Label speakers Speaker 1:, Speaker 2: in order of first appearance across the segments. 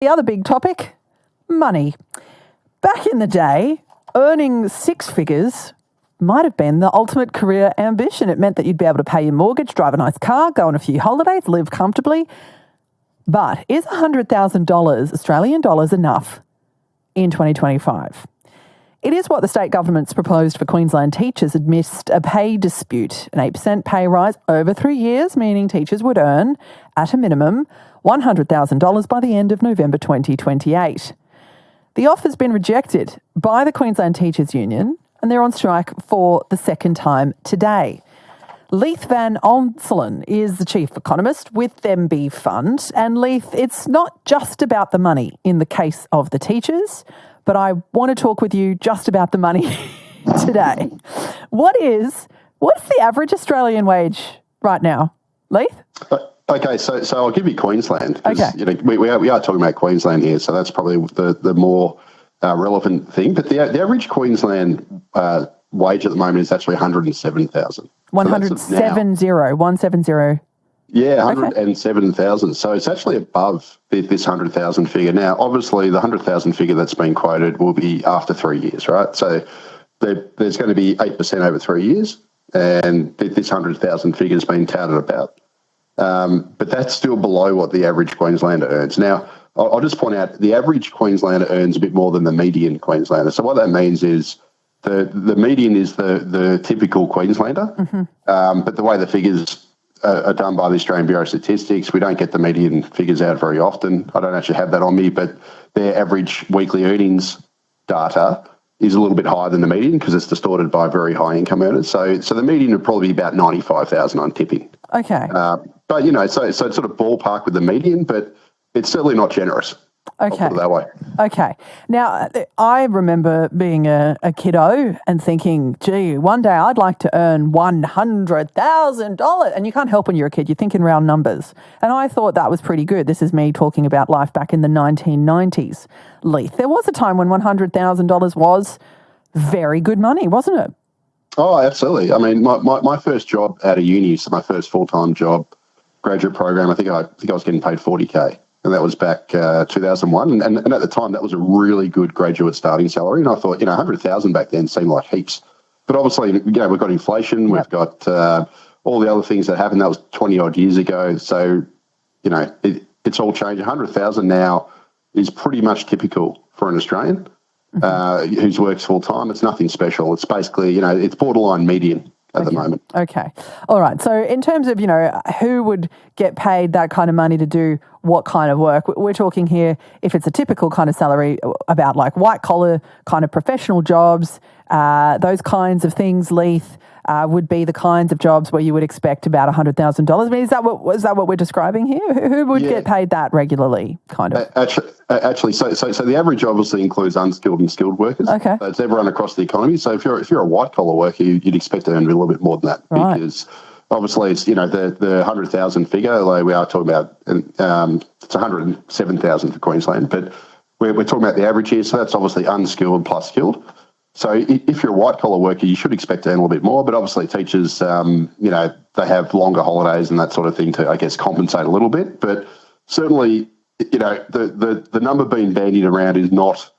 Speaker 1: The other big topic, money. Back in the day, earning six figures might have been the ultimate career ambition. It meant that you'd be able to pay your mortgage, drive a nice car, go on a few holidays, live comfortably. But is $100,000 Australian dollars enough in 2025? It is what the state government's proposed for Queensland teachers amidst a pay dispute, an 8% pay rise over 3 years, meaning teachers would earn, at a minimum, $100,000 by the end of November 2028. The offer's been rejected by the Queensland Teachers Union, and they're on strike for the second time today. Leith Van Onselen is the chief economist with MB Fund. And Leith, it's not just about the money in the case of the teachers, but I want to talk with you just about the money today. What's the average Australian wage right now, Leith?
Speaker 2: Okay, so I'll give you Queensland.
Speaker 1: Okay.
Speaker 2: We are talking about Queensland here, so that's probably the more relevant thing. But the average Queensland wage at the moment is actually $107,000.
Speaker 1: 170. Yeah,
Speaker 2: 107,000. So it's actually above this 100,000 figure. Now, obviously, the 100,000 figure that's been quoted will be after 3 years, right? So there's going to be 8% over 3 years, and this 100,000 figure has been touted about. But that's still below what the average Queenslander earns. Now, I'll just point out the average Queenslander earns a bit more than the median Queenslander. So what that means is the median is the typical Queenslander, but the way the figures are done by the Australian Bureau of Statistics, we don't get the median figures out very often. I don't actually have that on me, but their average weekly earnings data is a little bit higher than the median because it's distorted by very high income earners. So the median would probably be about 95,000 on tipping.
Speaker 1: Okay.
Speaker 2: But, so it's sort of ballpark with the median, but it's certainly not generous.
Speaker 1: Okay.
Speaker 2: I'll put it that way.
Speaker 1: Okay. Now, I remember being a kiddo and thinking, gee, one day I'd like to earn $100,000. And you can't help when you're a kid. You think in round numbers. And I thought that was pretty good. This is me talking about life back in the 1990s. Leith, there was a time when $100,000 was very good money, wasn't it?
Speaker 2: Oh, absolutely. I mean, my first job out of uni, so my first full-time job, graduate program, I think I was getting paid $40K. And that was back 2001. And at the time, that was a really good graduate starting salary. And I thought, 100,000 back then seemed like heaps. But obviously, we've got inflation. We've got all the other things that happened. That was 20-odd years ago. So, it's all changed. 100,000 now is pretty much typical for an Australian who's works full-time. It's nothing special. It's basically, it's borderline median at the moment.
Speaker 1: Okay. All right. So in terms of, who would get paid that kind of money to do what kind of work, we're talking here, if it's a typical kind of salary, about like white collar kind of professional jobs, those kinds of things, Leith, would be the kinds of jobs where you would expect about $100,000. I mean, is that what we're describing here? Who would get paid that regularly, kind of?
Speaker 2: Actually, so the average obviously includes unskilled and skilled workers.
Speaker 1: Okay.
Speaker 2: So it's everyone across the economy. So if you're a white collar worker, you'd expect to earn a little bit more than that,
Speaker 1: right?
Speaker 2: Because obviously it's the 100,000 figure. Although we are talking about it's 107,000 for Queensland, but we're talking about the average here. So that's obviously unskilled plus skilled. So if you're a white-collar worker, you should expect to earn a little bit more, but obviously teachers, they have longer holidays and that sort of thing to, I guess, compensate a little bit. But certainly, the number being bandied around is not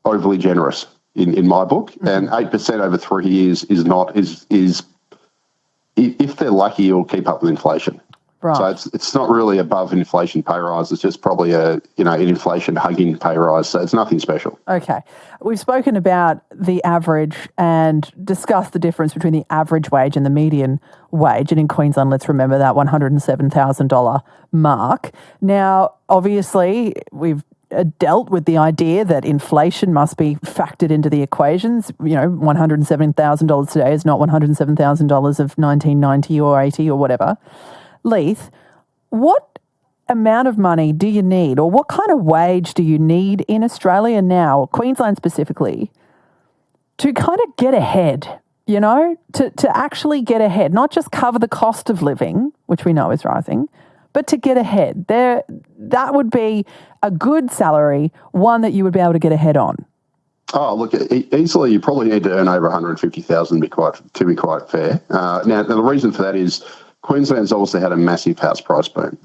Speaker 2: overly generous in my book, and 8% over 3 years is if they're lucky, you'll keep up with inflation.
Speaker 1: Right.
Speaker 2: So it's not really above inflation pay rise. It's just probably an inflation hugging pay rise. So it's nothing special. Okay.
Speaker 1: We've spoken about the average and discussed the difference between the average wage and the median wage. And in Queensland, let's remember that $107,000 mark. Now, obviously, we've dealt with the idea that inflation must be factored into the equations. $107,000 today is not $107,000 of 1990 or 80 or whatever. Leith, what amount of money do you need, or what kind of wage do you need in Australia now, Queensland specifically, to kind of get ahead, to actually get ahead, not just cover the cost of living, which we know is rising, but to get ahead? That would be a good salary, one that you would be able to get ahead on.
Speaker 2: Oh, look, easily you probably need to earn over $150,000 to be quite fair. Now, the reason for that is Queensland's obviously had a massive house price boom.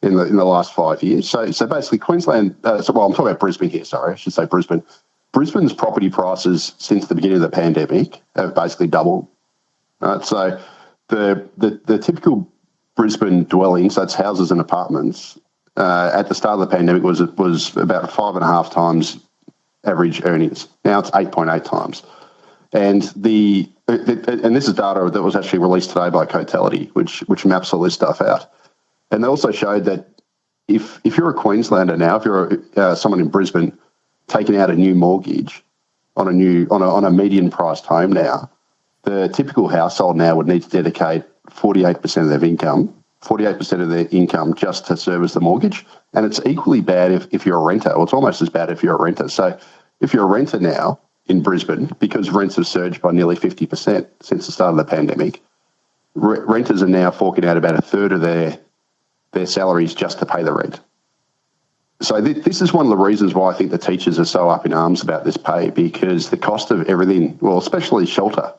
Speaker 2: in the last 5 years. So basically Queensland, I'm talking about Brisbane here, sorry, I should say Brisbane. Brisbane's property prices since the beginning of the pandemic have basically doubled. Right? So the typical Brisbane dwellings, that's houses and apartments, at the start of the pandemic was about 5.5 times average earnings. Now it's 8.8 times. And and this is data that was actually released today by Cotality, which maps all this stuff out. And they also showed that if you're a Queenslander now, if you're someone in Brisbane taking out a new mortgage on a median priced home now, the typical household now would need to dedicate 48% of their income just to service the mortgage. And it's equally bad if you're a renter, or it's almost as bad if you're a renter. So if you're a renter now in Brisbane, because rents have surged by nearly 50% since the start of the pandemic, renters are now forking out about a third of their salaries just to pay the rent. So this is one of the reasons why I think the teachers are so up in arms about this pay, because the cost of everything, well, especially shelter,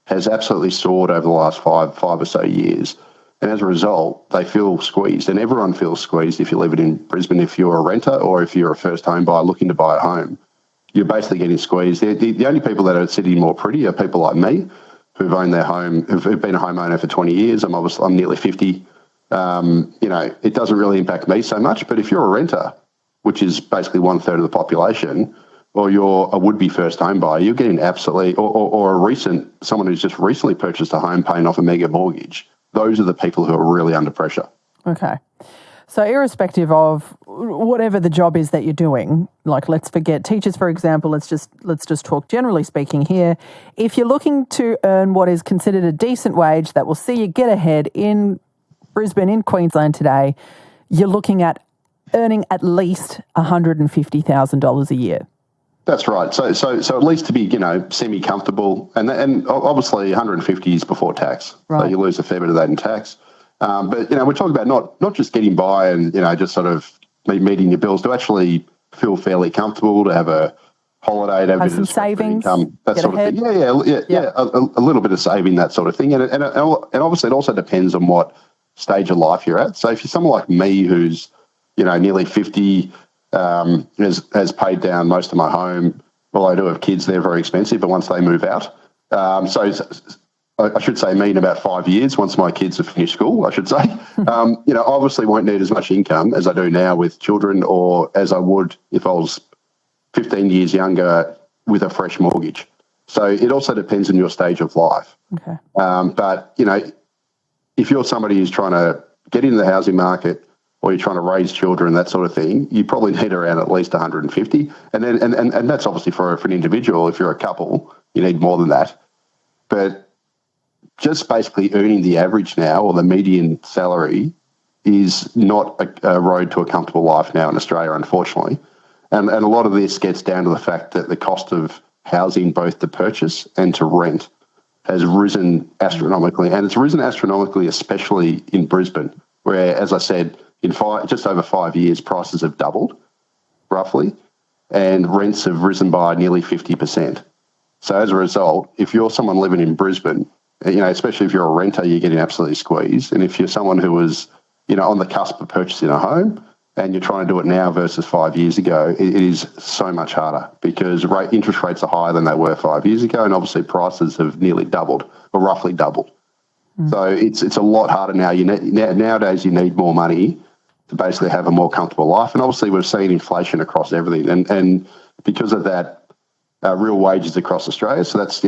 Speaker 2: has absolutely soared over the last five or so years. And as a result, they feel squeezed, and everyone feels squeezed if you live in Brisbane. If you're a renter or if you're a first home buyer looking to buy a home, you're basically getting squeezed. The only people that are sitting more pretty are people like me who've owned their home, who've been a homeowner for 20 years. I'm nearly 50. It doesn't really impact me so much. But if you're a renter, which is basically 1/3 of the population, or you're a would-be first home buyer, you're getting absolutely, or someone who's just recently purchased a home paying off a mega mortgage, those are the people who are really under pressure.
Speaker 1: Okay. So irrespective of whatever the job is that you're doing, like let's forget teachers, for example, let's just talk generally speaking here. If you're looking to earn what is considered a decent wage that will see you get ahead in Brisbane, in Queensland today, you're looking at earning at least $150,000 a year.
Speaker 2: That's right. So at least to be, semi-comfortable, and obviously 150 is before tax. Right. So you lose a fair bit of that in tax. But we're talking about not just getting by and just sort of meeting your bills, to actually feel fairly comfortable, to have a holiday, to have
Speaker 1: some savings,
Speaker 2: income, that sort of thing. Yeah. A little bit of saving, that sort of thing, and obviously it also depends on what stage of life you're at. So if you're someone like me who's nearly 50, has paid down most of my home. Well, I do have kids; they're very expensive, but once they move out, so I should say me in about 5 years, once my kids have finished school, I should say, I obviously won't need as much income as I do now with children, or as I would if I was 15 years younger with a fresh mortgage. So it also depends on your stage of life.
Speaker 1: Okay.
Speaker 2: But if you're somebody who's trying to get into the housing market, or you're trying to raise children, that sort of thing, you probably need around at least 150. And then and that's obviously for an individual. If you're a couple, you need more than that. But just basically earning the average now, or the median salary, is not a road to a comfortable life now in Australia, unfortunately. And a lot of this gets down to the fact that the cost of housing, both to purchase and to rent, has risen astronomically. And it's risen astronomically, especially in Brisbane, where, as I said, in just over 5 years, prices have doubled, roughly, and rents have risen by nearly 50%. So as a result, if you're someone living in Brisbane, especially if you're a renter, you're getting absolutely squeezed. And if you're someone who was, on the cusp of purchasing a home, and you're trying to do it now versus 5 years ago, it is so much harder, because interest rates are higher than they were 5 years ago, and obviously prices have nearly doubled, or roughly doubled. So it's a lot harder now. Nowadays you need more money to basically have a more comfortable life. And obviously we've seen inflation across everything. And because of that, real wages across Australia, so that's,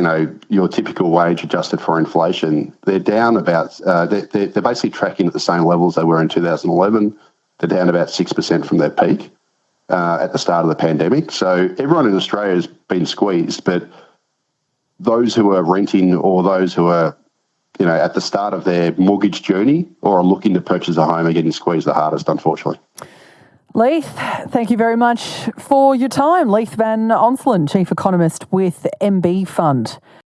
Speaker 2: your typical wage adjusted for inflation, they're down about, they're basically tracking at the same levels they were in 2011. They're down about 6% from their peak at the start of the pandemic. So everyone in Australia has been squeezed, but those who are renting, or those who are at the start of their mortgage journey, or are looking to purchase a home, are getting squeezed the hardest, unfortunately.
Speaker 1: Leith, thank you very much for your time. Leith Van Onselen, Chief Economist with MB Fund.